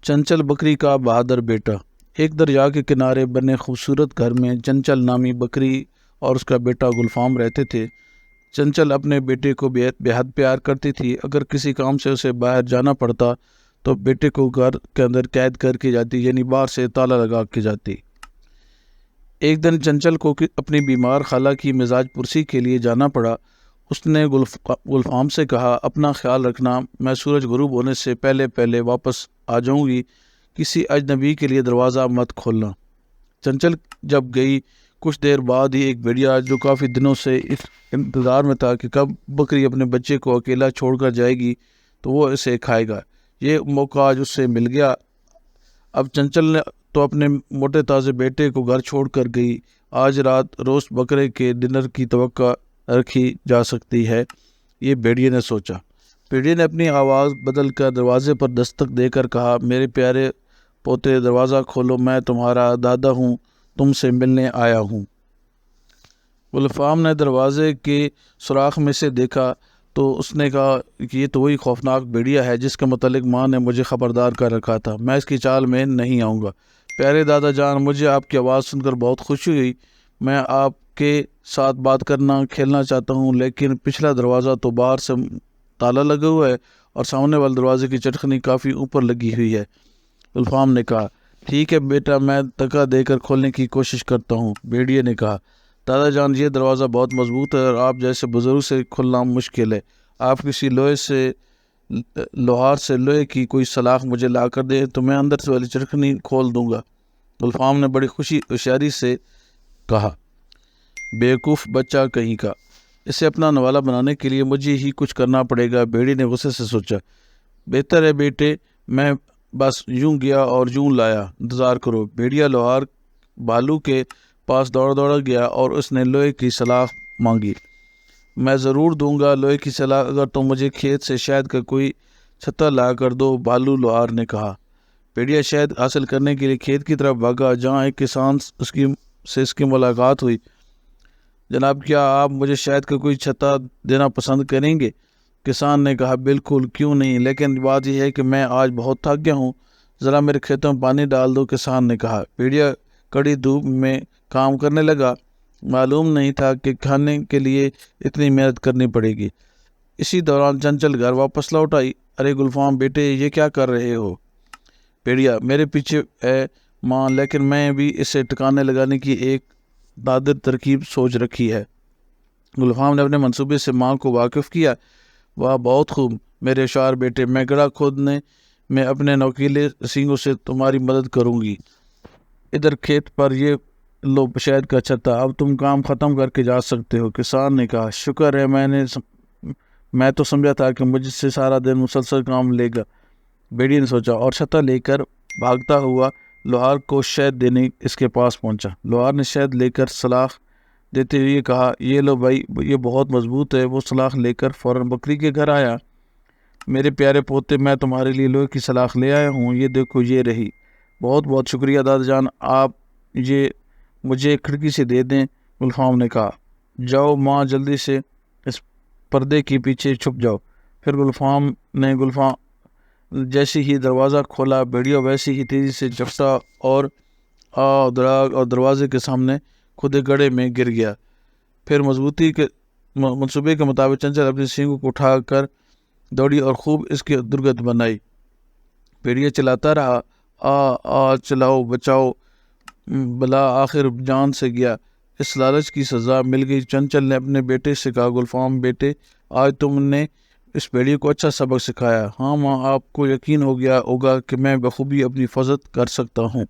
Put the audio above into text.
چنچل بکری کا بہادر بیٹا۔ ایک دریا کے کنارے بنے خوبصورت گھر میں چنچل نامی بکری اور اس کا بیٹا گلفام رہتے تھے۔ چنچل اپنے بیٹے کو بے حد پیار کرتی تھی۔ اگر کسی کام سے اسے باہر جانا پڑتا تو بیٹے کو گھر کے اندر قید کر کے جاتی، یعنی باہر سے تالا لگا کے جاتی۔ ایک دن چنچل کو اپنی بیمار خالہ کی مزاج پرسی کے لیے جانا پڑا۔ اس نے گلفام سے کہا، اپنا خیال رکھنا، میں سورج غروب ہونے سے پہلے واپس آ جاؤں گی، کسی اجنبی کے لیے دروازہ مت کھولنا۔ چنچل جب گئی، کچھ دیر بعد ہی ایک بھیڑیا جو کافی دنوں سے اس انتظار میں تھا کہ کب بکری اپنے بچے کو اکیلا چھوڑ کر جائے گی تو وہ اسے کھائے گا، یہ موقع آج اس سے مل گیا۔ اب چنچل نے تو اپنے موٹے تازے بیٹے کو گھر چھوڑ کر گئی۔ آج رات روسٹ بکرے کے ڈنر کی توقع رکھی جا سکتی ہے، یہ بھیڑیے نے سوچا۔ بھیڑیے نے اپنی آواز بدل کر دروازے پر دستک دے کر کہا، میرے پیارے پوتے، دروازہ کھولو، میں تمہارا دادا ہوں، تم سے ملنے آیا ہوں۔ گلفام نے دروازے کے سوراخ میں سے دیکھا تو اس نے کہا کہ یہ تو وہی خوفناک بھیڑیا ہے جس کے متعلق ماں نے مجھے خبردار کر رکھا تھا، میں اس کی چال میں نہیں آؤں گا۔ پیارے دادا جان، مجھے آپ کی آواز سن کر بہت خوشی ہوئی، میں آپ کے ساتھ بات کرنا کھیلنا چاہتا ہوں، لیکن پچھلا دروازہ تو باہر سے تالا لگا ہوا ہے اور سامنے والے دروازے کی چٹکنی کافی اوپر لگی ہوئی ہے۔ گلفام نے کہا، ٹھیک ہے بیٹا، میں دھکا دے کر کھولنے کی کوشش کرتا ہوں۔ بھیڑیے نے کہا، دادا جان، یہ دروازہ بہت مضبوط ہے اور آپ جیسے بزرگ سے کھلنا مشکل ہے، آپ کسی لوہار سے لوہے کی کوئی سلاخ مجھے لا کر دے تو میں اندر سے والی چٹکنی کھول دوں گا۔ گلفام نے بڑی ہوشیاری سے کہا، بیوقوف بچہ کہیں کا، اسے اپنا نوالا بنانے کے لیے مجھے ہی کچھ کرنا پڑے گا۔ بھیڑی نے غصے سے سوچا، بہتر ہے بیٹے، میں بس یوں گیا اور یوں لایا، انتظار کرو۔ بھیڑیا لوہار بھالو کے پاس دوڑ گیا اور اس نے لوہے کی سلاخ مانگی۔ میں ضرور دوں گا لوہے کی سلاخ، اگر تم مجھے کھیت سے شہد کا کوئی چھتا لا کر دو، بھالو لوہار نے کہا۔ بھیڑیا شہد حاصل کرنے کے لیے کھیت کی طرف بھاگا، جہاں ایک کسان سے اس کی ملاقات ہوئی۔ جناب، کیا آپ مجھے شہد کا کوئی چھتا دینا پسند کریں گے؟ کسان نے کہا، بالکل، کیوں نہیں، لیکن بات یہ ہے کہ میں آج بہت تھک گیا ہوں، ذرا میرے کھیتوں میں پانی ڈال دو، کسان نے کہا۔ بھیڑیا کڑی دھوپ میں کام کرنے لگا، معلوم نہیں تھا کہ کھانے کے لیے اتنی محنت کرنی پڑے گی۔ اسی دوران چنچل گھر واپس لوٹ آئی۔ ارے گلفام بیٹے، یہ کیا کر رہے ہو؟ بھیڑیا، میرے پیچھے ہے ماں، لیکن میں بھی اسے ٹکانے لگانے کی ایک نادر ترکیب سوچ رکھی ہے۔ گلفام نے اپنے منصوبے سے ماں کو واقف کیا۔ واہ، بہت خوب میرے ہوشیار بیٹے، میں گڑھا کھودنے میں اپنے نوکیلے سینگوں سے تمہاری مدد کروں گی۔ ادھر کھیت پر یہ لو شہد کا چھتا، اب تم کام ختم کر کے جا سکتے ہو، کسان نے کہا۔ شکر ہے، میں تو سمجھا تھا کہ مجھ سے سارا دن مسلسل کام لے گا، بھیڑی نے سوچا، اور چھتا لے کر بھاگتا ہوا لوہار کو شہد دینے اس کے پاس پہنچا۔ لوہار نے شہد لے کر سلاخ دیتے ہوئے کہا، یہ لو بھائی، یہ بہت مضبوط ہے۔ وہ سلاخ لے کر فوراً بکری کے گھر آیا۔ میرے پیارے پوتے، میں تمہارے لیے لوہے کی سلاخ لے آیا ہوں، یہ دیکھو، یہ رہی۔ بہت بہت شکریہ دادا جان، آپ یہ مجھے کھڑکی سے دے دیں، گلفام نے کہا۔ جاؤ ماں، جلدی سے اس پردے کے پیچھے چھپ جاؤ۔ پھر گلفام جیسے ہی دروازہ کھولا، بھیڑیا ویسے ہی تیزی سے جھپٹا اور دروازے کے سامنے کھدے گڑھے میں گر گیا۔ پھر منصوبے کے مطابق چنچل اپنی سینگوں کو اٹھا کر دوڑی اور خوب اس کی درگت بنائی۔ بھیڑیا چلاتا رہا، چلاؤ بچاؤ، بلا آخر جان سے گیا۔ اس لالچ کی سزا مل گئی۔ چنچل نے اپنے بیٹے سے کہا، گلفام بیٹے، آج تم نے اس بھیڑیے کو اچھا سبق سکھایا۔ ہاں ماں، آپ کو یقین ہو گیا ہوگا کہ میں بخوبی اپنی حفاظت کر سکتا ہوں۔